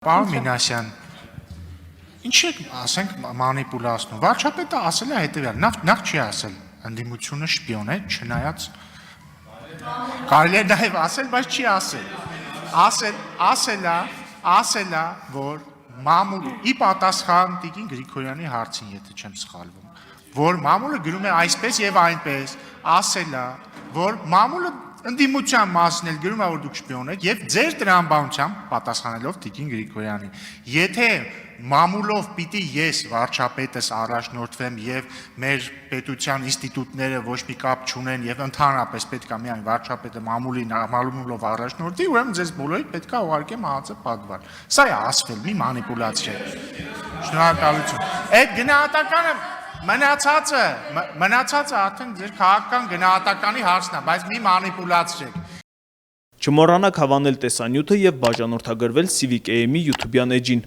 Պարոն Մինասյան, ինչ եք ասենք մանիպուլացնում, վարչապետը ասել է հետևյալ, նախ չի ասել, ընդդիմությունը շպիոն է, չնայած, կարելի է նաև ասել, բայց չի ասել է, որ մամուլը, ի պատասխան Տիկին Գրիգորյանի հարցին, եթե չեմ սխալվում, որ մամուլը գրում է այսպես և այնպես, ասել է, որ մամուլը ընդդիմության մասն էլ գրում է, որ դուք շպիոն եք և ձեր տրամաբանությամբ պատասխանելով Տիկին Գրիգորյանի, եթե մամուլով պիտի ես վարչապետս առաջնորդվեմ և մեր պետության ինստիտուտները ոչ մի կապ չունեն և ընդհանրապես պետք է միայն վարչապետը մամուլով առաջնորդի, ուրեմն ձեզ բոլորիդ պետք է ուղարկեմ ԱԱԾ պատվար։ Սա է ասվել, մի մանիպուլացիա։ Շնորհակալություն։ Այդ գնահատականը մնացածը արդեն ձեր քաղաքական գնահատականի հարցն է, բայց մի մանիպուլացրեք։ Չմոռանաք հավանել տեսանյութը և բաժանորդագրվել Civic AM-ի YouTube-յան էջին։